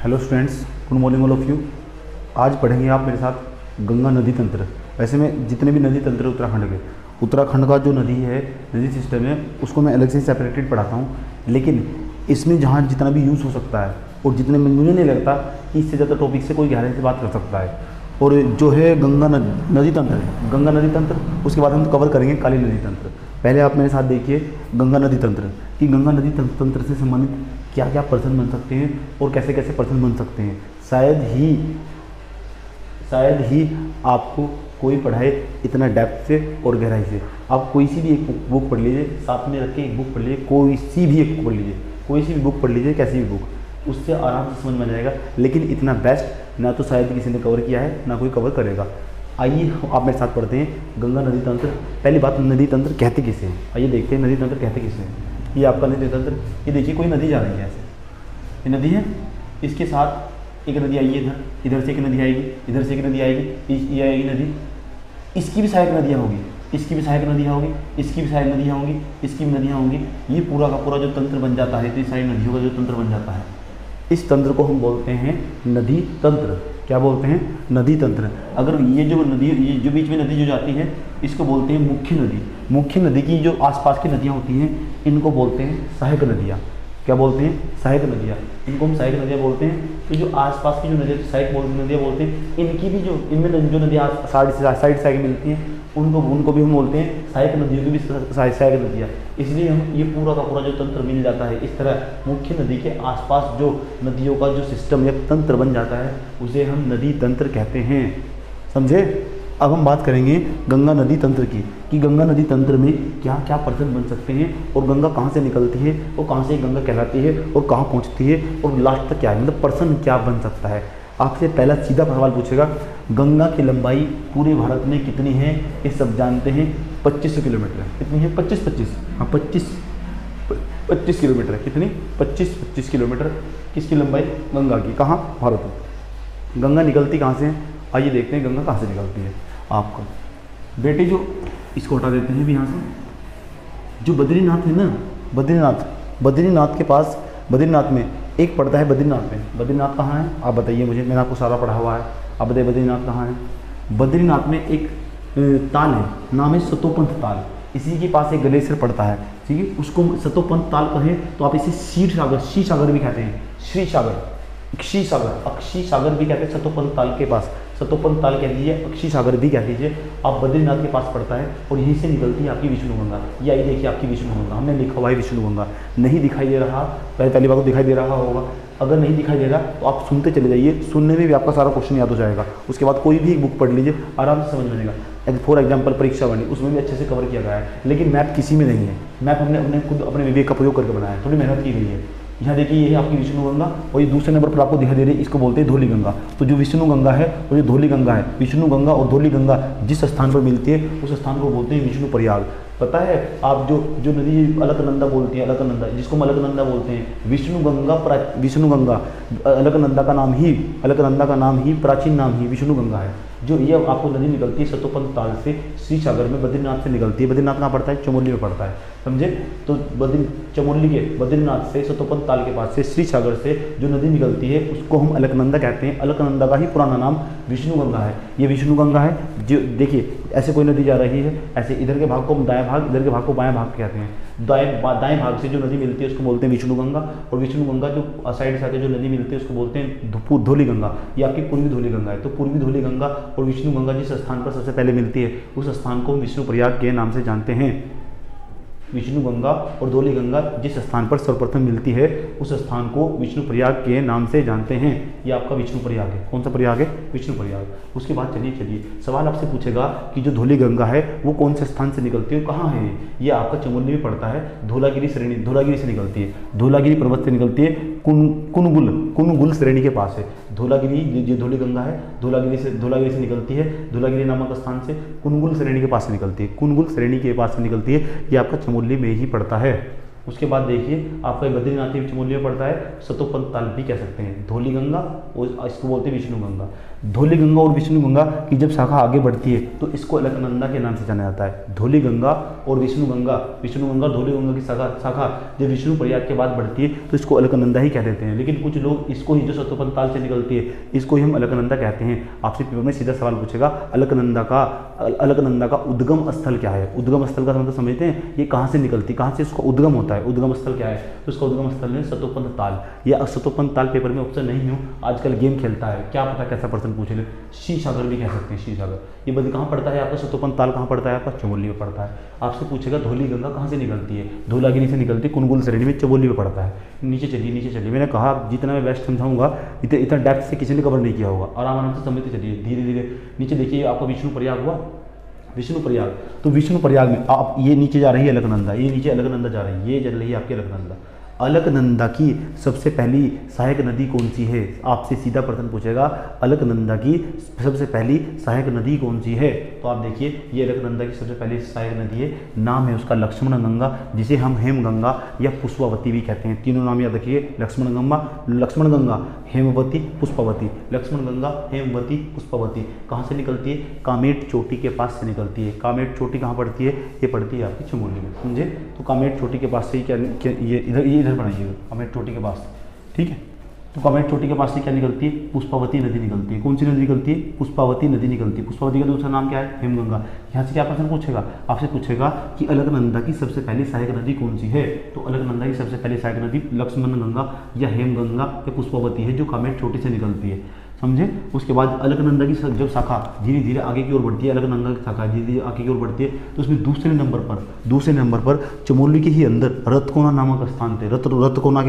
Hello students, good morning all of you. आज पढ़ेंगे आप मेरे साथ गंगा नदी तंत्र। वैसे मैं जितने भी नदी तंत्र उत्तराखंड का जो नदी है, नदी सिस्टम है, उसको मैं अलग से सेपरेटेड पढ़ाता हूँ। लेकिन इसमें जहाँ जितना भी यूज़ हो सकता है और जितने में मुझे नहीं लगता कि इससे ज़्यादा टॉपिक से कोई गहराई से बात कर सकता है। और जो है गंगा नदी तंत्र, उसके बाद हम कवर करेंगे काली नदी तंत्र। पहले आप मेरे साथ देखिए गंगा नदी तंत्र कि गंगा नदी तंत्र से संबंधित क्या क्या पर्सन बन सकते हैं और कैसे कैसे पर्सन बन सकते हैं। शायद ही आपको कोई पढ़ाए इतना डेप्थ से और गहराई से। आप कोई सी भी एक बुक पढ़ लीजिए, साथ में रख के एक बुक पढ़ लीजिए, कोई सी भी एक पढ़ लीजिए, कोई सी भी बुक पढ़ लीजिए, कैसी भी बुक, उससे आराम से समझ में आ जाएगा। लेकिन इतना बेस्ट ना तो शायद किसी ने कवर किया है, ना कोई कवर करेगा। आइए आप मेरे साथ पढ़ते हैं गंगा नदी तंत्र। पहली बात, नदी तंत्र कहते किसे हैं, आइए देखते हैं नदी तंत्र कहते किसे हैं। ये आपका नदी तंत्र, ये देखिए कोई नदी जा रही है, ऐसे ये नदी है, इसके साथ एक नदी आएगी, इधर से एक नदी आएगी, इधर से एक नदी आएगी, ये आएगी नदी, इसकी भी सहायक नदियाँ होगी, इसकी भी सहायक नदियाँ होगी, इसकी भी सहायक नदियाँ होंगी, इसकी भी नदियाँ होंगी। ये पूरा का पूरा जो तंत्र बन जाता है, इतनी सारी नदियों का जो तंत्र बन जाता है, इस तंत्र को हम बोलते हैं नदी तंत्र। क्या बोलते हैं? नदी तंत्र। अगर ये जो नदी, ये जो बीच में नदी जो जाती है, इसको बोलते हैं मुख्य नदी। मुख्य नदी की जो आसपास की नदियाँ होती हैं, इनको बोलते हैं सहायक नदियाँ। क्या बोलते हैं? सहायक नदियाँ। इनको हम सहायक नदियाँ बोलते हैं। तो जो आसपास की जो नदियाँ सहायक नदियाँ बोलते हैं, इनकी भी जो इनमें जो नदियाँ साइड से आगे मिलती हैं, उनको भी हम बोलते हैं सहायक नदियों की भी सहायक नदियाँ। इसलिए हम ये पूरा का पूरा जो तंत्र मिल जाता है, इस तरह मुख्य नदी के आसपास जो नदियों का जो सिस्टम या तंत्र बन जाता है, उसे हम नदी तंत्र कहते हैं। समझे? अब हम बात करेंगे गंगा नदी तंत्र की कि गंगा नदी तंत्र में क्या क्या पर्सन बन सकते हैं और गंगा कहाँ से निकलती है और कहाँ से गंगा कहलाती है और कहाँ पहुँचती है और लास्ट तक क्या है, मतलब पर्सन क्या बन सकता है। आपसे पहला सीधा सवाल पूछेगा, गंगा की लंबाई पूरे भारत में कितनी है? ये सब जानते हैं, 2500 किलोमीटर। कितनी है? 25 हाँ 25 किलोमीटर है। कितनी? 25 किलोमीटर। किसकी लंबाई? गंगा की। कहाँ? भारत में। गंगा निकलती कहाँ से है? आइए देखते हैं गंगा कहाँ से निकलती है। आपका बेटे जो इसको हटा देते हैं भी यहाँ से, जो बद्रीनाथ है ना, बद्रीनाथ के पास, बद्रीनाथ में एक पड़ता है, बद्रीनाथ कहाँ है आप बताइए मुझे, मैंने आपको सारा पढ़ा हुआ है। आप बताइए बद्रीनाथ कहाँ है? बद्रीनाथ में एक ताल है, नाम है सतोपंथ ताल। इसी के पास एक ग्लेशियर पड़ता है, ठीक है, उसको सतोपंथ ताल कहें तो आप इसे शी सागर भी कहते हैं, अक्षी सागर भी कहते हैं। सतोपंथ ताल के पास, सतोपंथ ताल कह दीजिए, अक्षी सागर भी कह दीजिए। आप बद्रीनाथ के पास पड़ता है और यहीं से निकलती है आपकी विष्णु गंगा। ये आई देखिए आपकी विष्णु गंगा, हमने लिखा हुआ है विष्णु गंगा। नहीं दिखाई दे रहा, पहली बार तो दिखाई दे रहा होगा। अगर नहीं दिखाई दे रहा तो आप सुनते चले जाइए, सुनने में भी आपका सारा क्वेश्चन याद हो जाएगा। उसके बाद कोई भी बुक पढ़ लीजिए, आराम से समझ में आएगा। फॉर एग्जाम्पल परीक्षा वाली, उसमें भी अच्छे से कवर किया गया है। लेकिन मैप किसी में नहीं है, मैप हमने खुद अपने विवेक का प्रयोग करके बनाया है, थोड़ी मेहनत की गई है। यहाँ देखिए ये है आपकी विष्णु गंगा और ये दूसरे नंबर पर आपको दिखाई दे रही है, इसको बोलते हैं धौली गंगा। तो जो विष्णु गंगा है और जो धौली गंगा है, विष्णु गंगा और धौली गंगा जिस स्थान पर मिलती है, उस स्थान को बोलते हैं विष्णु प्रयाग। पता है आप जो नदी अलकनंदा बोलती है, अलकनंदा जिसको हम अलकनंदा बोलते हैं, विष्णु गंगा अलकनंदा का नाम ही प्राचीन नाम ही विष्णु गंगा है। जो ये आपको नदी निकलती है सतोपंथ ताल से, श्री सागर में बद्रीनाथ से निकलती है। बद्रीनाथ कहाँ पड़ता है? चमोली में पड़ता है, समझे? तो चमोली के बद्रीनाथ से सतोपंथ ताल के पास से श्री सागर से जो नदी निकलती है, उसको हम अलकनंदा कहते हैं। अलकनंदा का ही पुराना नाम विष्णु गंगा है। ये विष्णु गंगा है। जो देखिए ऐसे कोई नदी जा रही है, ऐसे इधर के भाग को हम दायां भाग, इधर के भाग को बायां भाग कहते हैं। दाएं भाग से जो नदी मिलती है उसको बोलते हैं विष्णु गंगा, और विष्णु गंगा जो साइड से आके जो नदी मिलती है उसको बोलते हैं धौली गंगा। ये आपकी पूर्वी धौली गंगा है। तो पूर्वी धौली गंगा और विष्णु गंगा जिस स्थान पर सबसे पहले मिलती है, उस स्थान को विष्णु प्रयाग के नाम से जानते हैं। विष्णु गंगा और धौली गंगा जिस स्थान पर सर्वप्रथम मिलती है, उस स्थान को विष्णु प्रयाग के नाम से जानते हैं। ये आपका विष्णु प्रयाग है। कौन सा प्रयाग है? विष्णु प्रयाग। उसके बाद चलिए सवाल आपसे पूछेगा कि जो धौली गंगा है वो कौन से स्थान से निकलती है, कहाँ है? ये आपका चमोली में पड़ता है, धौलागिरी से निकलती है, धौलागिरी पर्वत से निकलती है, कुनगुल श्रेणी के पास है। धौलागिरी जो धौली गंगा है, धौलागिरी से निकलती है, धौलागिरी नामक स्थान से कुनगुल श्रेणी के पास से निकलती है, कुनगुल श्रेणी के पास से निकलती है। ये आपका चमोली में ही पड़ता है। उसके बाद देखिए आपका बद्रीनाथ भी चमोली में पड़ता है, सतोपंत ताल भी कह सकते हैं। धौली गंगा और इसको बोलते हैं विष्णु गंगा। धौली गंगा और विष्णु गंगा की जब शाखा आगे बढ़ती है तो इसको अलकनंदा के नाम से जाना जाता है। धौली गंगा और विष्णु गंगा और धौली गंगा की शाखा जब विष्णु प्रयाग के बाद बढ़ती है तो इसको अलकनंदा ही कह देते हैं। लेकिन कुछ लोग इसको ही जो सतोपंत ताल से निकलती है इसको ही हम अलकनंदा कहते हैं। आपसे पेपर में सीधा सवाल पूछेगा अलकनंदा का उद्गम स्थल क्या है। उद्गम स्थल का मतलब समझते हैं, ये कहाँ से निकलती, कहाँ से इसका उद्गम होता है, उद्गम स्थल क्या है। तो इसका उद्गम स्थल है सतोपंत ताल। या सतोपंत ताल पेपर में ऑप्शन नहीं हो, आजकल गेम खेलता है, क्या पता कैसा पर्सन पूछ ले। शी सागर भी कह सकते हैं, शी सागर। ये बंद कहाँ पड़ता है आपका, सतोपंत ताल कहाँ पड़ता है आपका, चमोली में पड़ता है। आपसे पूछेगा धौली गंगा कहाँ से निकलती है, धौलागिरी से निकलती है, कुनगुल श्रेणी में, चमोली में पड़ता है। नीचे चलिए। मैंने कहा जितना मैं बेस्ट समझाऊंगा इतना डेप्थ से किसी ने कवर नहीं किया होगा। आराम से समझते चलिए धीरे धीरे। नीचे देखिए आपका विष्णु प्रयाग हुआ, विष्णु प्रयाग। तो विष्णु प्रयाग में आप ये नीचे जा रही है अलकनंदा, ये नीचे अलकनंदा जा रही है, ये चल रही है आपकी अलकनंदा। अलकनंदा की सबसे पहली सहायक नदी कौन सी है, आपसे सीधा प्रश्न पूछेगा अलकनंदा की सबसे पहली सहायक नदी कौन सी है। तो आप देखिए ये अलकनंदा की सबसे पहली सहायक नदी है, नाम है उसका लक्ष्मण गंगा, जिसे हम हेम गंगा या पुष्पावती भी कहते हैं। तीनों नाम याद रखिए, लक्ष्मण गंगा, हेमवती, पुष्पावती। लक्ष्मण गंगा, हेमवती, पुष्पावती कहाँ से निकलती है, कामेट चोटी के पास से निकलती है। कामेट चोटी कहाँ पड़ती है, ये पड़ती है आपकी चमोली में, समझे। तो कामेट चोटी के पास से क्या ये इधर बनाइएगा, कामेट चोटी के पास, ठीक है। तो कामेट चोटी के पास से क्या निकलती है, पुष्पावती नदी निकलती है। कौन सी नदी निकलती है, पुष्पावती नदी निकलती है। पुष्पावती का दूसरा नाम क्या है, हेमगंगा। यहाँ से क्या प्रश्न पूछेगा, आपसे पूछेगा कि अलकनंदा की सबसे पहली सहायक नदी कौन सी है। तो अलकनंदा की सबसे पहली सहायक नदी लक्ष्मण गंगा या हेमगंगा या पुष्पावती है, जो कामेट चोटी से निकलती है, समझे। उसके बाद अलकनंदा की जब शाखा धीरे धीरे आगे की ओर बढ़ती है, अलकनंदा की शाखा धीरे धीरे आगे की ओर बढ़ती है, तो उसमें दूसरे नंबर पर चमोली के ही अंदर रतकोना नामक स्थान थे। रतकोना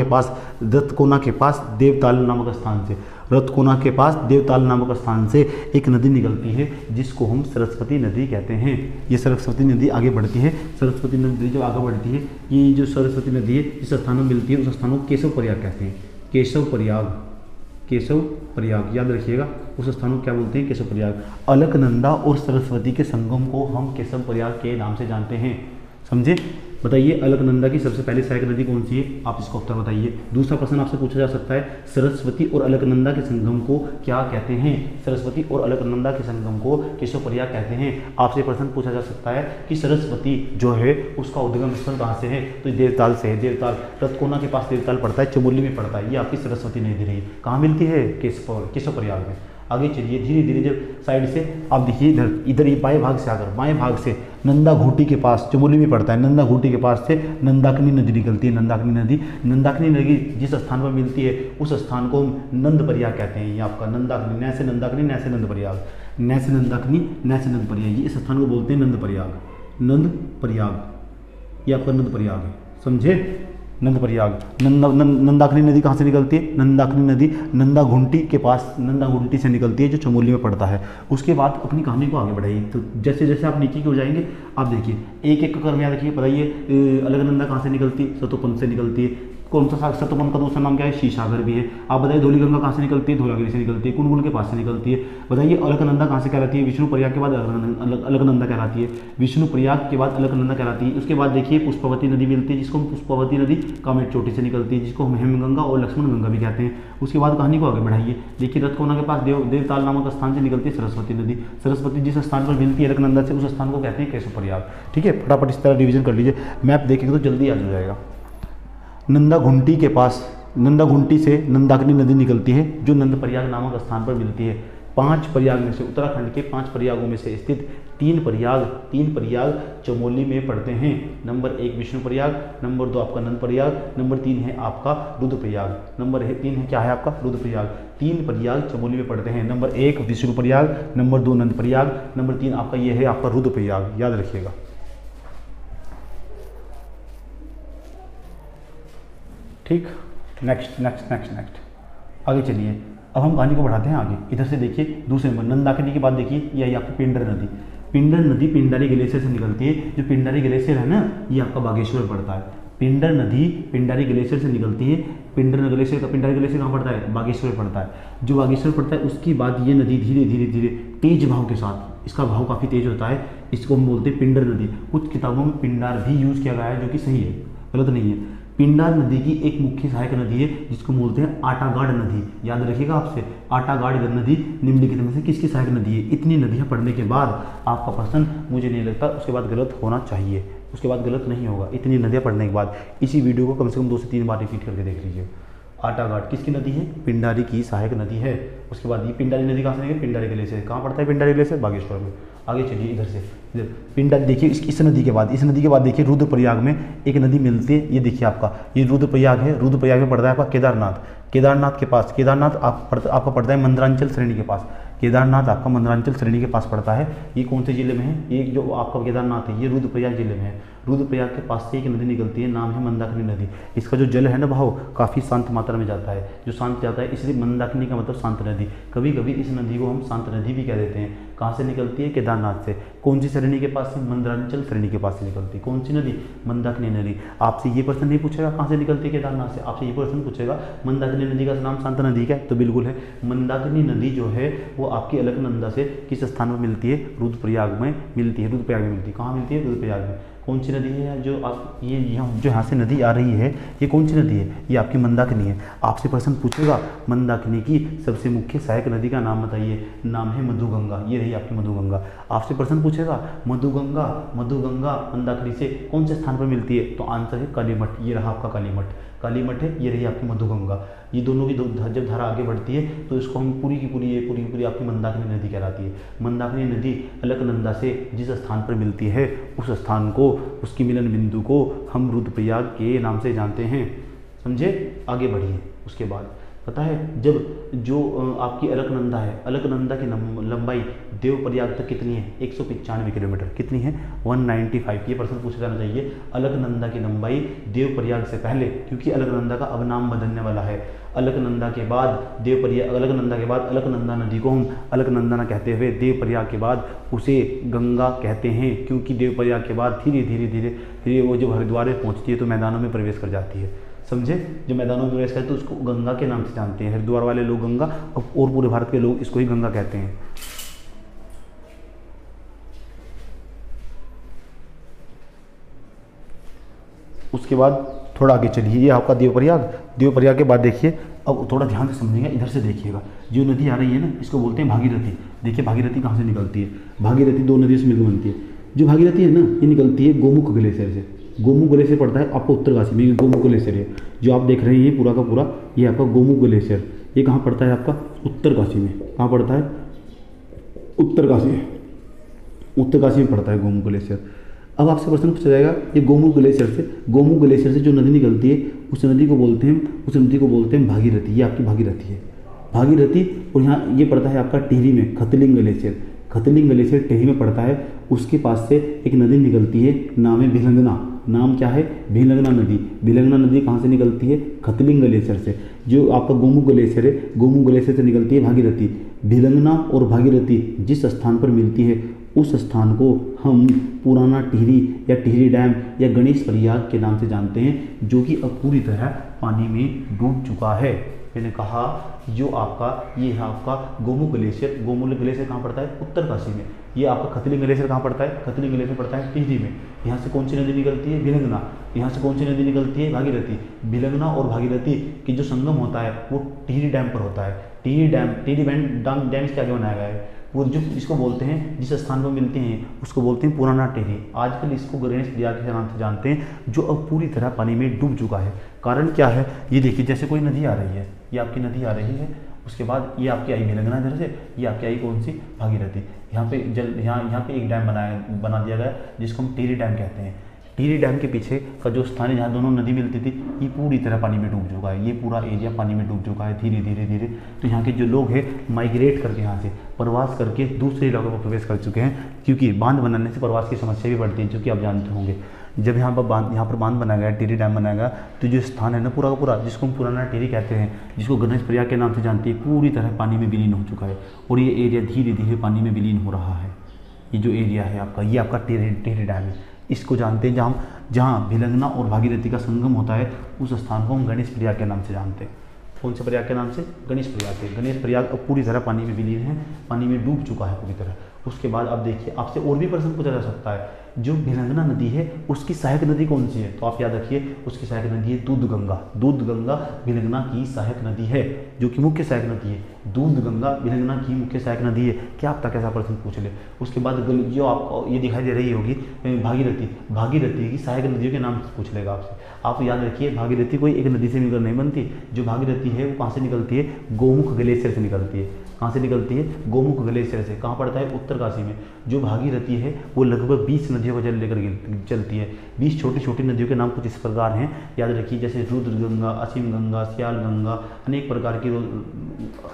के पास देवताल नामक स्थान से, रतकोना के पास देवताल नामक स्थान से एक नदी निकलती है जिसको हम सरस्वती नदी कहते हैं। ये सरस्वती नदी आगे बढ़ती है। सरस्वती नदी जब आगे बढ़ती है, ये जो सरस्वती नदी है जिस स्थान में मिलती है उस स्थान को केशव प्रयाग कहते हैं। केशव प्रयाग याद रखिएगा, उस स्थान को क्या बोलते हैं, केशव प्रयाग। अलकनंदा और सरस्वती के संगम को हम केशव प्रयाग के नाम से जानते हैं, समझे। बताइए अलकनंदा की सबसे पहली सहायक नदी कौन सी है, आप इसका उत्तर बताइए। दूसरा प्रश्न आपसे पूछा जा सकता है, सरस्वती और अलकनंदा के संगम को क्या कहते हैं। सरस्वती और अलकनंदा के संगम को केशव प्रयाग कहते हैं। आपसे प्रश्न पूछा जा सकता है कि सरस्वती जो है उसका उद्गम स्थल कहाँ से है, तो देवताल से है। देवताल रतकोना के पास देवताल पड़ता है, चमोली में पड़ता है। ये आपकी सरस्वती नदी रही, कहाँ मिलती है, केशव प्रयाग में। आगे चलिए धीरे धीरे, जब साइड से आप देखिए इधर ये बाएं भाग से नंदा घूटी के पास, चमोली में पड़ता है, नंदा घूटी के पास से नंदाकिनी नदी निकलती है। नंदाकिनी नदी जिस स्थान पर मिलती है उस स्थान को हम नंद प्रयाग कहते हैं। ये आपका नंदाकिनी, नैसे नंदाकिनी, नैसे नंद प्रयाग, नैसे नंदाकिनी, नैसे नंद प्रयाग, ये इस स्थान को बोलते हैं नंद प्रयाग। ये आपका नंद प्रयाग है, समझे। नंद प्रयाग। नंदाकिनी नदी कहाँ से निकलती है, नंदाकिनी नदी नंदा घुंटी से निकलती है, जो चमोली में पड़ता है। उसके बाद अपनी कहानी को आगे बढ़ाइए। तो जैसे जैसे आप नीचे की हो जाएंगे, आप देखिए एक एक कर में याद रखिए। बताइए अलकनंदा कहाँ से निकलती है, सतोपंत से निकलती है। कौन सा सतोपंत का दूसरा नाम क्या है, शीसागर भी है। आप बताइए धौली गंगा कहाँ से निकलती है, धौलागिरी से निकलती है, कुनगुल के पास से निकलती है। बताइए अलकनंदा कहाँ से कहलाती है, विष्णु प्रयाग के बाद अलकनंदा कहलाती है। विष्णु प्रयाग के बाद अलकनंदा कहलाती है। उसके बाद देखिए पुष्पावती नदी मिलती है, जिसको हम पुष्पावती नदी कामेट चोटी से निकलती है, जिसको हम हेमगंगा और लक्ष्मण गंगा भी कहते हैं। उसके बाद कहानी को आगे बढ़ाइए। देखिए रतकोना के पास देवताल नामक स्थान से निकलती है सरस्वती नदी। सरस्वती जिस स्थान पर मिलती है अलकनंदा से, उस स्थान को कहते हैं केशव प्रयाग। ठीक है, फटाफट इस तरह डिवीजन कर लीजिए। मैप देखेंगे तो जल्दी याद हो जाएगा। नंदा घुंटी से नंदाकिनी नदी निकलती है, जो नंद प्रयाग नामक स्थान पर मिलती है। 5 प्रयाग में से, उत्तराखंड के 5 प्रयागों में से स्थित 3 प्रयाग चमोली में पड़ते हैं। नंबर 1 विष्णु प्रयाग, नंबर 2 आपका नंद प्रयाग, नंबर 3 है आपका रुद्रप्रयाग। नंबर 3 है क्या है आपका, रुद्रप्रयाग। 3 प्रयाग चमोली में पड़ते हैं। नंबर 1 विष्णु प्रयाग, नंबर 2 नंद प्रयाग, नंबर 3 आपका ये है आपका रुद्रप्रयाग, याद रखिएगा। ठीक, नेक्स्ट आगे चलिए। अब हम कहानी को बढ़ाते हैं आगे। इधर से देखिए दूसरे नंबर नंदाकिनी की बात देखिए, ये आपकी पिंडर नदी पिंडारी ग्लेशियर से निकलती है। जो पिंडारी ग्लेशियर है ना, ये आपका बागेश्वर पड़ता है। पिंडर नदी पिंडारी ग्लेशियर से निकलती है। पिंडारी ग्लेशियर कहाँ पड़ता है, बागेश्वर पड़ता है। जो बागेश्वर पड़ता है उसके बाद ये नदी धीरे धीरे तेज भाव के साथ, इसका भाव काफ़ी तेज होता है, इसको हम बोलते हैं पिंडर नदी। कुछ किताबों में पिंडार भी यूज़ किया गया है, जो कि सही है। गलत नहीं है। पिंडार नदी की एक मुख्य सहायक नदी है जिसको बोलते हैं आटागाड़ नदी। याद रखिएगा आपसे, आटागाड़ नदी निम्नलिखित में से किसकी सहायक नदी है। इतनी नदियाँ पढ़ने के बाद आपका प्रश्न मुझे नहीं लगता उसके बाद गलत होना चाहिए, उसके बाद गलत नहीं होगा। इतनी नदियाँ पढ़ने के बाद इसी वीडियो को कम से कम 2 से 3 बार रिपीट करके देख लीजिए। आटागाड़ किसकी नदी है, पिंडारी की सहायक नदी है। उसके बाद ये पिंडारी नदी कहाँ से निकली, पिंडारी ग्लेशियर। कहाँ पड़ता है पिंडारी ग्लेशियर, बागेश्वर में। आगे चलिए इधर से, इधर पिंडारी देखिए, इस नदी के बाद, इस नदी के बाद देखिए रुद्रप्रयाग में एक नदी मिलती है। ये देखिए आपका, ये रुद्रप्रयाग है। रुद्रप्रयाग में पड़ता है आपका केदारनाथ। केदारनाथ के पास, केदारनाथ आपका पड़ता है मंदरांचल श्रेणी के पास। केदारनाथ आपका मंदरांचल श्रेणी के पास पड़ता है। ये कौन से जिले में है, ये जो आपका केदारनाथ है ये रुद्रप्रयाग जिले में है। रुद्रप्रयाग के पास से एक नदी निकलती है, नाम है मंदाकिनी नदी। इसका जो जल है ना बहाव काफ़ी शांत मात्रा में जाता है, जो शांत जाता है, इसलिए मंदाकिनी का मतलब शांत नदी। कभी कभी इस नदी को हम शांत नदी भी कह देते हैं। कहाँ से निकलती है, केदारनाथ से। कौन सी श्रेणी के पास से, मंदरांचल श्रेणी के पास से निकलती है। कौन सी नदी, मंदाकिनी नदी। आपसे ये प्रश्न नहीं पूछेगा कहाँ से निकलती है केदारनाथ से, आपसे ये प्रश्न पूछेगा मंदाकिनी नदी का नाम शांत नदी का है, तो बिल्कुल है। मंदाकिनी नदी जो है वो आपकी अलकनंदा से किस स्थान में मिलती है, रुद्रप्रयाग में मिलती है। रुद्रप्रयाग में मिलती है, कहाँ मिलती है, रुद्रप्रयाग में। कौन सी नदी है जो आप ये यहाँ से नदी आ रही है, ये कौन सी नदी है, ये आपकी मंदाकिनी है। आपसे प्रश्न पूछेगा मंदाकिनी की सबसे मुख्य सहायक नदी का नाम बताइए, नाम है मधुगंगा। ये रही आपकी मधुगंगा। आपसे प्रश्न पूछेगा मधुगंगा मंदाकिनी से कौन से स्थान पर मिलती है, तो आंसर है कालीमठ। ये रहा आपका कालीमठ, कालीमठ है, ये रही आपकी मधुगंगा। ये दोनों की जब धारा आगे बढ़ती है तो इसको हम पूरी की पूरी आपकी मंदाकिनी नदी कहलाती है। मंदाकिनी नदी अलकनंदा से जिस स्थान पर मिलती है उस स्थान को, उसकी मिलन बिंदु को हम रुद्रप्रयाग के नाम से जानते हैं। समझे, आगे बढ़िए। उसके बाद पता है जब जो आपकी अलकनंदा है, अलकनंदा की लंबाई देवप्रयाग तक कितनी है, 195 किलोमीटर। कितनी है, 195। ये प्रश्न पूछा जाना चाहिए। अलकनंदा की लंबाई देवप्रयाग से पहले, क्योंकि अलकनंदा का अब नाम बदलने वाला है। अलकनंदा के बाद देवप्रयाग, अलकनंदा के बाद अलकनंदा नदी को हम अलकनंदा न कहते हुए देवप्रयाग के बाद उसे गंगा कहते हैं, क्योंकि देवप्रयाग के बाद धीरे धीरे वो जब हरिद्वार में पहुँचती है तो मैदानों में प्रवेश कर जाती है। समझे, जो मैदानों में प्रवेश करते हैं तो उसको गंगा के नाम से जानते हैं। हरिद्वार वाले लोग गंगा और पूरे भारत के लोग इसको ही गंगा कहते हैं। उसके बाद थोड़ा आगे चलिए, ये आपका देवप्रयाग के बाद देखिए, अब थोड़ा ध्यान से समझिएगा, इधर से देखिएगा। जो नदी आ रही है ना इसको बोलते हैं भागीरथी। देखिए भागीरथी कहाँ से निकलती है, भागीरथी 2 नदियों से मिलकर बनती है। जो भागीरथी है ना ये निकलती है गोमुख ग्लेशियर से। गोमुख ग्लेशियर पड़ता है आपको उत्तरकाशी में, गोमुख ग्लेशियर है जो आप देख रहे हैं, ये पूरा का पूरा ये आपका गोमुख ग्लेशियर। ये कहाँ पड़ता है आपका, उत्तरकाशी में। कहाँ पड़ता है, उत्तरकाशी में पड़ता है गोमुख ग्लेशियर। अब आपसे प्रश्न पूछा जाएगा ये गोमुख ग्लेशियर से जो नदी निकलती है उस नदी को बोलते हैं भागीरथी। ये आपकी भागीरथी है, भागीरथी। और यहाँ ये पड़ता है आपका टिहरी में, खतलिंग ग्लेशियर टिहरी में पड़ता है। उसके पास से एक नदी निकलती है, नाम है भिलंगना। नाम क्या है, भिलंगना नदी कहाँ से निकलती है, खतलिंग ग्लेशियर से। जो आपका गोमुख ग्लेशियर है, गोमुख ग्लेशियर से निकलती है भागीरथी। भिलंगना और भागीरथी जिस स्थान पर मिलती है उस स्थान को हम पुराना टिहरी या टिहरी डैम या गणेश प्रयाग के नाम से जानते हैं, जो कि अब पूरी तरह पानी में डूब चुका है। मैंने कहा जो आपका ये है आपका गोमुख ग्लेशियर कहाँ पड़ता है, उत्तरकाशी में। ये आपका खतलिंग ग्लेशियर कहाँ पड़ता है, खतलिंग ग्लेशियर पड़ता है टिहरी में। यहाँ से कौन सी नदी निकलती है, भिलंगना। यहाँ से कौन सी नदी निकलती है, भागीरथी। भिलंगना और भागीरथी की जो संगम होता है वो टिहरी डैम पर होता है। टिहरी डैम इसके आगे बनाया गया है। वो जो इसको बोलते हैं, जिस स्थान पर मिलते हैं उसको बोलते हैं पुराना टिहरी। आजकल इसको गणेश प्रयाग के नाम से जानते हैं, जो अब पूरी तरह पानी में डूब चुका है। कारण क्या है, ये देखिए जैसे कोई नदी आ रही है, ये आपकी नदी आ रही है, उसके बाद ये आपकी आई भिलंगना इधर से, ये आपकी आई कौन सी, भागीरथी। यहाँ पे यहाँ पे एक डैम बना दिया गया जिसको हम टिहरी डैम कहते हैं। टिहरी डैम के पीछे का जो स्थान है जहाँ दोनों नदी मिलती थी, ये पूरी तरह पानी में डूब चुका है। ये पूरा एरिया पानी में डूब चुका है धीरे। तो यहाँ के जो लोग हैं माइग्रेट करके यहाँ से प्रवास करके दूसरे इलाकों में प्रवेश कर चुके हैं, क्योंकि बांध बनाने से प्रवास की समस्या भी बढ़ती है, जो कि आप जानते होंगे। जब यहाँ पर बांध बनाया गया, टिहरी डैम बनाया गया, तो जो स्थान है ना पूरा का पूरा, जिसको हम पुराना टिहरी कहते हैं, जिसको गणेश प्रयाग के नाम से जानते हैं, पूरी तरह पानी में विलीन हो चुका है। और ये एरिया धीरे पानी में विलीन हो रहा है। ये जो एरिया है आपका, ये आपका टिहरी डैम है। इसको जानते हैं जहाँ भिलंगना और भागीरथी का संगम होता है, उस स्थान को हम गणेश प्रयाग के नाम से जानते हैं। कौन से प्रयाग के नाम से, गणेश प्रयाग के। गणेश प्रयाग अब पूरी तरह पानी में विलीन है, पानी में डूब चुका है पूरी तरह। उसके बाद अब देखिए, आपसे और भी प्रश्न पूछा जा सकता है। जो भिलंगना नदी है उसकी सहायक नदी कौन सी है? तो आप याद रखिए उसकी सहायक नदी है दूध गंगा। दूध गंगा भिलंगना की सहायक नदी है, जो कि मुख्य सहायक नदी है। दूध गंगा भिलंगना की मुख्य सहायक नदी है। क्या आप तक ऐसा प्रश्न पूछ ले। उसके बाद जो आपको ये दिखाई दे रही होगी भागीरथी, भागीरथी की सहायक नदियों के नाम पूछ लेगा आपसे। आप याद रखिए भागीरथी कोई एक नदी से मिलकर नहीं बनती। जो भागीरथी है वो कहाँ से निकलती है? गोमुख ग्लेशियर से निकलती है। कहाँ से निकलती है? गोमुख ग्लेशियर से। कहाँ पड़ता है? उत्तरकाशी में। जो भागीरथी है वो लगभग 20 नदियों का जल लेकर चलती है। 20 छोटी छोटी नदियों के नाम कुछ इस प्रकार हैं, याद रखिए, जैसे रुद्र गंगा, असीम गंगा, सियाल गंगा, अनेक प्रकार की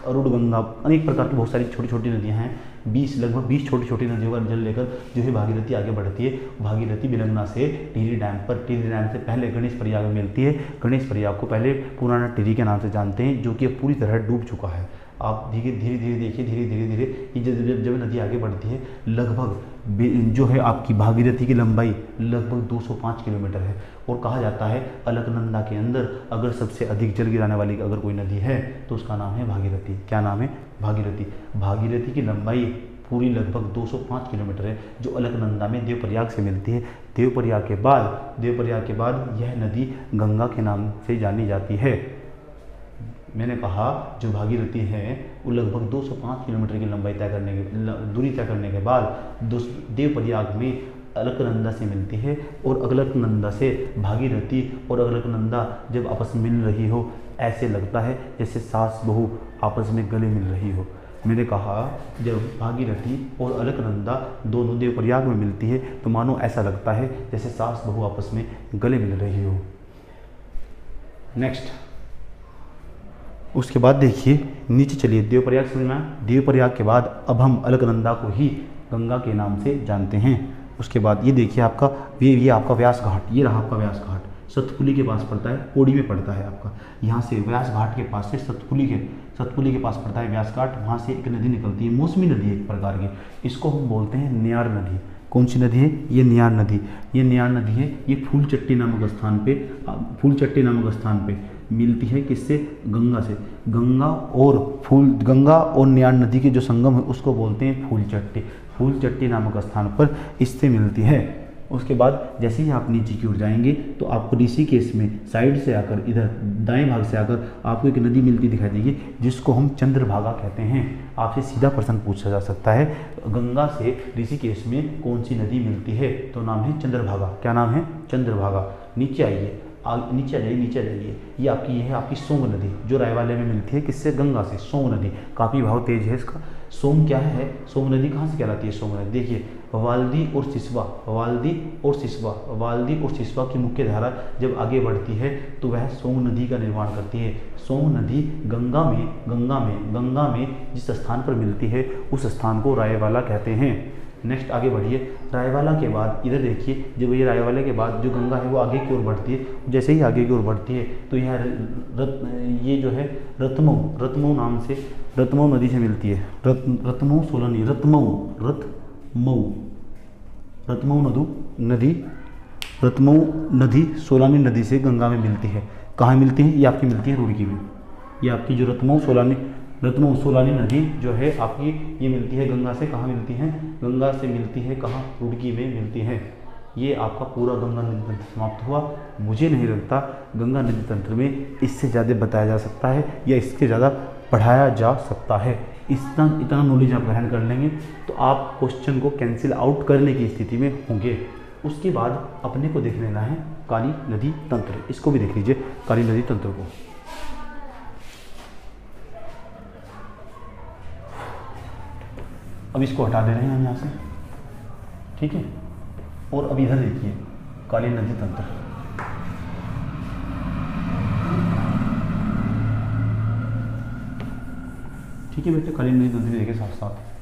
अरुण गंगा, अनेक प्रकार की बहुत सारी छोटी छोटी नदियाँ हैं। 20 लगभग 20 छोटी छोटी नदियों का जल लेकर जो है भागीरथी आगे बढ़ती है। भागीरथी भिलंगना से टिहरी डैम पर, टिहरी डैम से पहले गणेश प्रयाग में मिलती है। गणेश प्रयाग को पहले पुराना टिहरी के नाम से जानते हैं, जो कि अब पूरी तरह डूब चुका है। आप धीरे धीरे देखिए, धीरे धीरे ये जब नदी आगे बढ़ती है, लगभग जो है आपकी भागीरथी की लंबाई लगभग 205 किलोमीटर है। और कहा जाता है अलकनंदा के अंदर अगर सबसे अधिक जल गिराने वाली अगर कोई नदी है तो उसका नाम है भागीरथी। क्या नाम है? भागीरथी। भागीरथी की लंबाई पूरी लगभग 205 किलोमीटर है, जो अलकनंदा में देवप्रयाग से मिलती है। देवप्रयाग के बाद यह नदी गंगा के नाम से जानी जाती है। मैंने कहा जो भागीरथी है वो लगभग 205 किलोमीटर की लंबाई दूरी तय करने के बाद देवप्रयाग में अलकनंदा से मिलती है। और अलकनंदा से भागीरथी और अलकनंदा जब आपस में मिल रही हो, ऐसे लगता है जैसे सास बहू आपस में गले मिल रही हो। मैंने कहा जब भागीरथी और अलकनंदा दोनों देवप्रयाग में मिलती है तो मानो ऐसा लगता है जैसे सास बहू आपस में गले मिल रही हो। नेक्स्ट, उसके बाद देखिए नीचे चलिए, देवप्रयाग समझ में आया। देवप्रयाग के बाद अब हम अलकनंदा को ही गंगा के नाम से जानते हैं। उसके बाद ये देखिए आपका ये आपका व्यास घाट, ये रहा आपका व्यास घाट, सतपुली के पास पड़ता है, पौड़ी में पड़ता है आपका। यहाँ से व्यास घाट के पास से सतपुली के पास पड़ता है व्यास घाट। वहाँ से एक नदी निकलती है, मौसमी नदी है एक प्रकार की। इसको हम बोलते हैं नियार नदी। कौन सी नदी है? ये नियार नदी। ये नियार नदी है, ये फूलचट्टी नामक स्थान पे मिलती है। किससे? गंगा से। गंगा और नियार नदी के जो संगम है उसको बोलते हैं फूलचट्टी नामक स्थान पर इससे मिलती है। उसके बाद जैसे ही आप नीचे की ओर जाएंगे तो आपको ऋषिकेश में साइड से आकर, इधर दाएं भाग से आकर आपको एक नदी मिलती दिखाई देगी, जिसको हम चंद्रभागा कहते हैं। आपसे सीधा प्रश्न पूछा जा सकता है, गंगा से ऋषिकेश में कौन सी नदी मिलती है? तो नाम है चंद्रभागा। क्या नाम है? चंद्रभागा। नीचे आइए, नीचे जाइए। ये है आपकी सोंग नदी, जो रायवाले में मिलती है। किससे? गंगा से। सोंग नदी काफ़ी भाव तेज है इसका। सोंग क्या है? सोंग नदी कहाँ से कहलाती है? सोंग नदी देखिए, वाल्दी और सिसवा की मुख्य धारा जब आगे बढ़ती है तो वह सोंग नदी का निर्माण करती है। सोंग नदी गंगा में जिस स्थान पर मिलती है उस स्थान को रायवाला कहते हैं। नेक्स्ट आगे बढ़िए, रायवाला के बाद इधर देखिए, जब ये रायवाला के बाद जो गंगा है वो आगे की ओर बढ़ती है। जैसे ही आगे की ओर बढ़ती है तो ये जो है रतमऊ नाम से, रतमऊ नदी से मिलती है। रतमऊ नदी सोलानी नदी से गंगा में मिलती है। कहाँ मिलती है? ये आपकी मिलती है रुड़की में। ये आपकी जो रतमऊ सोलानी नदी जो है आपकी, ये मिलती है गंगा से। कहाँ मिलती है? गंगा से मिलती है कहाँ? रुड़की में मिलती है। ये आपका पूरा गंगा नदी तंत्र समाप्त हुआ। मुझे नहीं लगता गंगा नदी तंत्र में इससे ज़्यादा बताया जा सकता है या इसके ज़्यादा पढ़ाया जा सकता है। इतना नॉलेज आप ग्रहण कर लेंगे तो आप क्वेश्चन को कैंसिल आउट करने की स्थिति में होंगे। उसके बाद अपने को देख लेना है काली नदी तंत्र। इसको भी देख लीजिए, काली नदी तंत्र को। अब इसको हटा दे रहे हैं हम यहाँ से, ठीक है। और अब इधर देखिए काली नदी तंत्र। ठीक है बेटे, काली नदी तंत्र देखे साथ साथ।